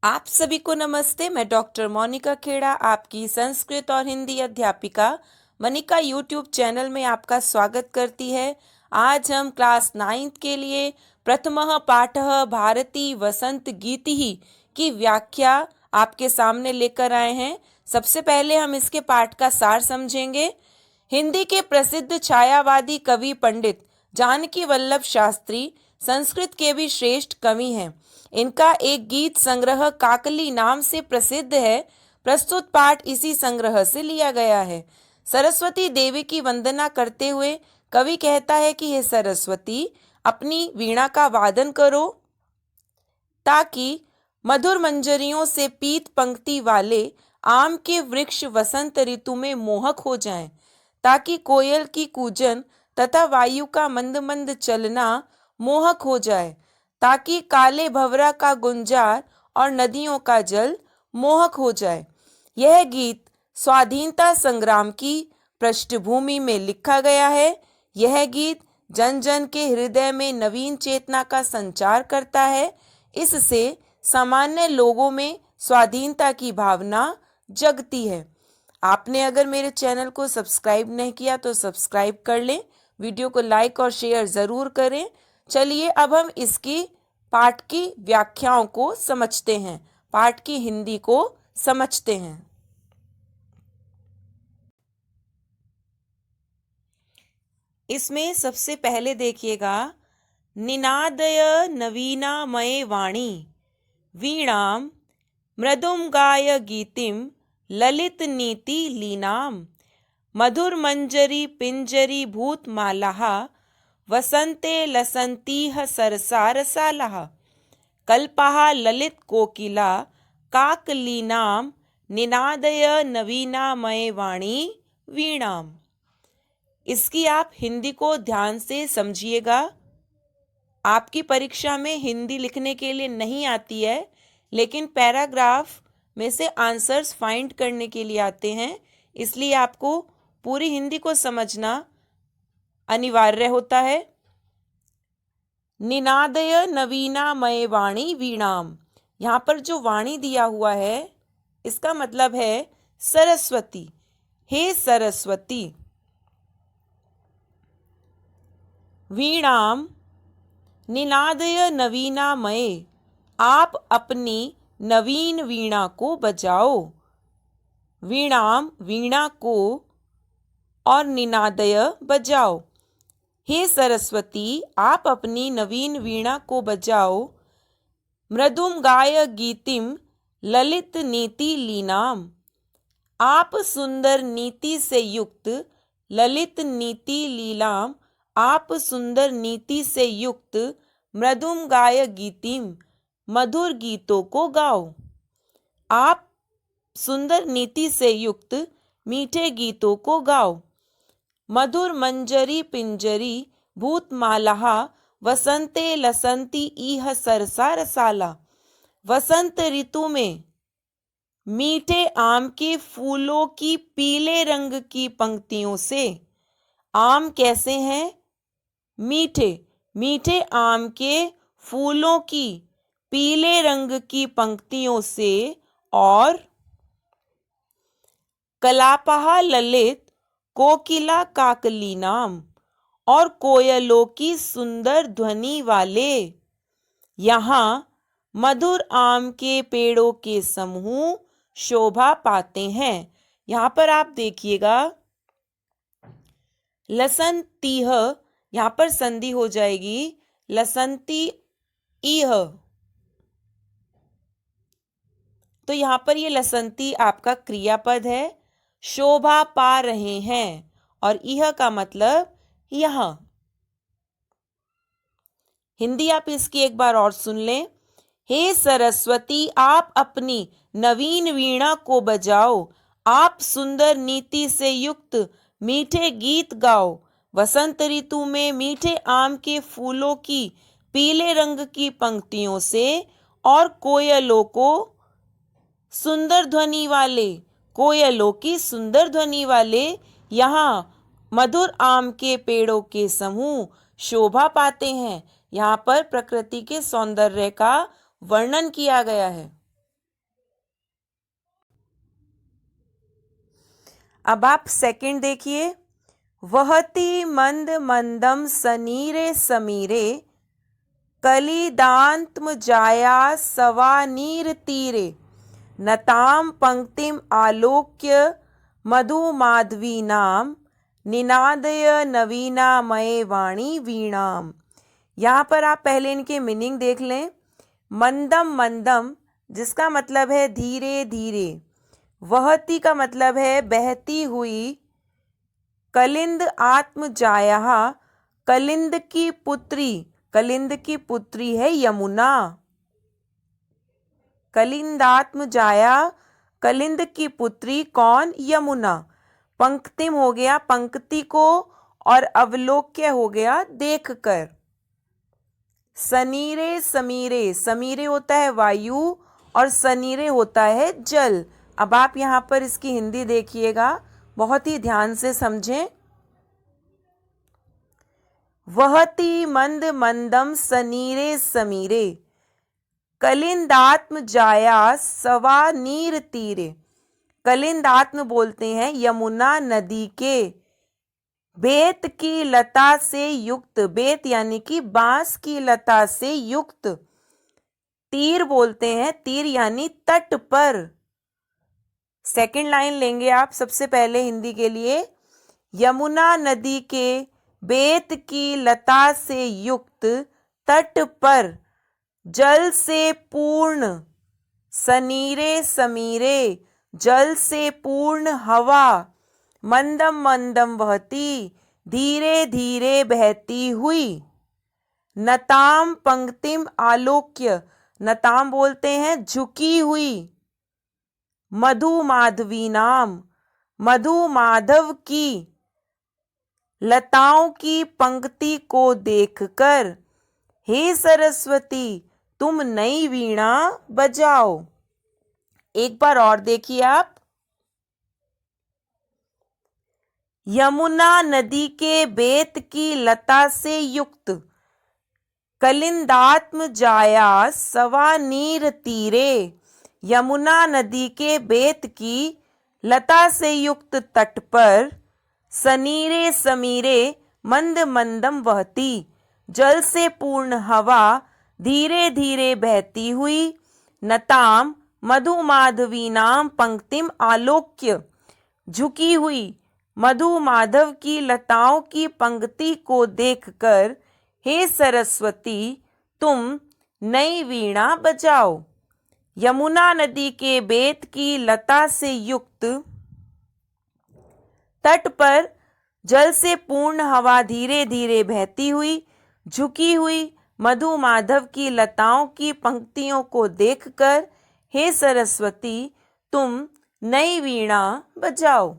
आप सभी को नमस्ते। मैं डॉक्टर मोनिका खेड़ा, आपकी संस्कृत और हिंदी अध्यापिका मनिका यूट्यूब चैनल में आपका स्वागत करती है। आज हम क्लास 9th के लिए प्रथमः पाठः भारती वसंत गीतिः की व्याख्या आपके सामने लेकर आए हैं। सबसे पहले हम इसके पाठ का सार समझेंगे। हिंदी के प्रसिद्ध छायावादी कवि पंडित जानकी वल्लभ शास्त्री संस्कृत के भी श्रेष्ठ कवि हैं। इनका एक गीत संग्रह काकली नाम से प्रसिद्ध है। प्रस्तुत पाठ इसी संग्रह से लिया गया है। सरस्वती देवी की वंदना करते हुए कवि कहता है कि हे सरस्वती, अपनी वीणा का वादन करो ताकि मधुर मंजरियों से पीत पंक्ति वाले आम के वृक्ष वसंत ऋतु में मोहक हो जाएं, ताकि कोयल की कूजन तथा वायु का मंद मंद चलना मोहक हो जाए, ताकि काले भंवरा का गुंजार और नदियों का जल मोहक हो जाए। यह गीत स्वाधीनता संग्राम की पृष्ठभूमि में लिखा गया है। यह गीत जन जन के हृदय में नवीन चेतना का संचार करता है। इससे सामान्य लोगों में स्वाधीनता की भावना जगती है। आपने अगर मेरे चैनल को सब्सक्राइब नहीं किया तो सब्सक्राइब कर लें। वीडियो को लाइक और शेयर ज़रूर करें। चलिए अब हम इसकी पाठ की व्याख्याओं को समझते हैं, पाठ की हिंदी को समझते हैं। इसमें सबसे पहले देखिएगा, निनादय नवीनामये वाणी वीणाम मृदुम गाय गीतिम ललित नीति लीनाम मधुर मंजरी पिंजरी भूत मालाः वसंते लसंतीह सरसारसालः कल्पः ललित कोकिला काकलीनाम निनादय नवीनामये वाणी वीणाम। इसकी आप हिंदी को ध्यान से समझिएगा। आपकी परीक्षा में हिंदी लिखने के लिए नहीं आती है, लेकिन पैराग्राफ में से आंसर्स फाइंड करने के लिए आते हैं, इसलिए आपको पूरी हिंदी को समझना अनिवार्य होता है। निनादय नवीनामये वाणी वीणाम, यहाँ पर जो वाणी दिया हुआ है इसका मतलब है सरस्वती। हे सरस्वती, वीणाम निनादय नवीनामये, आप अपनी नवीन वीणा को बजाओ। वीणाम वीणा को और निनादय बजाओ। हे सरस्वती, आप अपनी नवीन वीणा को बजाओ। मृदुम गाय गीतिम ललित नीति लीनाम, आप सुंदर नीति से युक्त ललित नीति लीलाम, आप सुंदर नीति से युक्त मृदुम गाय गीतिम, मधुर गीतों को गाओ। आप सुंदर नीति से युक्त मीठे गीतों को गाओ। मधुर मंजरी पिंजरी भूतमालाः वसंते लसंती इह सरसा रसाला, वसंत ऋतु में मीठे आम के फूलों की पीले रंग की पंक्तियों से, आम कैसे हैं? मीठे। मीठे आम के फूलों की पीले रंग की पंक्तियों से और कलापहा ललित कोकिला काकलीनाम, और कोयलों की सुंदर ध्वनि वाले। यहाँ मधुर आम के पेड़ों के समूह शोभा पाते हैं। यहाँ पर आप देखिएगा, लसंतीह, यहाँ पर संधि हो जाएगी लसंती इह, तो यहाँ पर ये लसंती आपका क्रियापद है। शोभा पा रहे हैं और यह का मतलब यहाँ। हिंदी आप इसकी एक बार और सुन लें। हे सरस्वती, आप अपनी नवीन वीणा को बजाओ। आप सुंदर नीति से युक्त मीठे गीत गाओ। वसंत ऋतु में मीठे आम के फूलों की पीले रंग की पंक्तियों से और कोयलों को सुंदर ध्वनि वाले, कोयलों की सुंदर ध्वनि वाले यहाँ मधुर आम के पेड़ों के समूह शोभा पाते हैं। यहाँ पर प्रकृति के सौंदर्य का वर्णन किया गया है। अब आप सेकंड देखिए, वहती मंद मंदम सनीरे समीरे कलिदांतम जाया सवानीर तीरे नताम पंक्तिम आलोक्य मधुमाधवीनाम निनादय नवीनामय वाणी वीणाम। यहाँ पर आप पहले इनके मीनिंग देख लें। मंदम मंदम जिसका मतलब है धीरे धीरे, वहती का मतलब है बहती हुई, कलिंद आत्म जाया कलिंद की पुत्री, कलिंद की पुत्री है यमुना। कलिंदात्म जाया कलिंद की पुत्री कौन? यमुना। पंक्तिम हो गया पंक्ति को, और अवलोक्य हो गया देखकर। सनीरे समीरे, समीरे होता है वायु और सनीरे होता है जल। अब आप यहाँ पर इसकी हिंदी देखिएगा, बहुत ही ध्यान से समझें। वहती मंद मंदम सनीरे समीरे कलिंदात्म जाया सवा नीर तीरे। कलिंदात्म बोलते हैं यमुना नदी के बेत की लता से युक्त, बेत यानी कि बांस की लता से युक्त, तीर बोलते हैं तीर यानी तट पर। सेकंड लाइन लेंगे आप सबसे पहले हिंदी के लिए, यमुना नदी के बेत की लता से युक्त तट पर जल से पूर्ण, सनीरे समीरे जल से पूर्ण हवा, मंदम मंदम बहती धीरे धीरे बहती हुई, नताम पंक्तिम आलोक्य, नताम बोलते हैं झुकी हुई, मधु माधवी नाम मधु माधव की लताओं की पंक्ति को देखकर, हे सरस्वती तुम नई वीणा बजाओ। एक बार और देखिए आप, यमुना नदी के बेत की लता से युक्त कलिंदात्म जाया सवा नीर तीरे, यमुना नदी के बेत की लता से युक्त तट पर सनीरे समीरे मंद मंदम बहती जल से पूर्ण हवा धीरे धीरे बहती हुई, नताम मधु माधवी नाम पंक्तिम आलोक्य झुकी हुई मधु माधव की लताओं की पंक्ति को देखकर, हे सरस्वती तुम नई वीणा बजाओ। यमुना नदी के बेत की लता से युक्त तट पर जल से पूर्ण हवा धीरे धीरे बहती हुई, झुकी हुई मधु माधव की लताओं की पंक्तियों को देखकर, हे सरस्वती तुम नई वीणा बजाओ।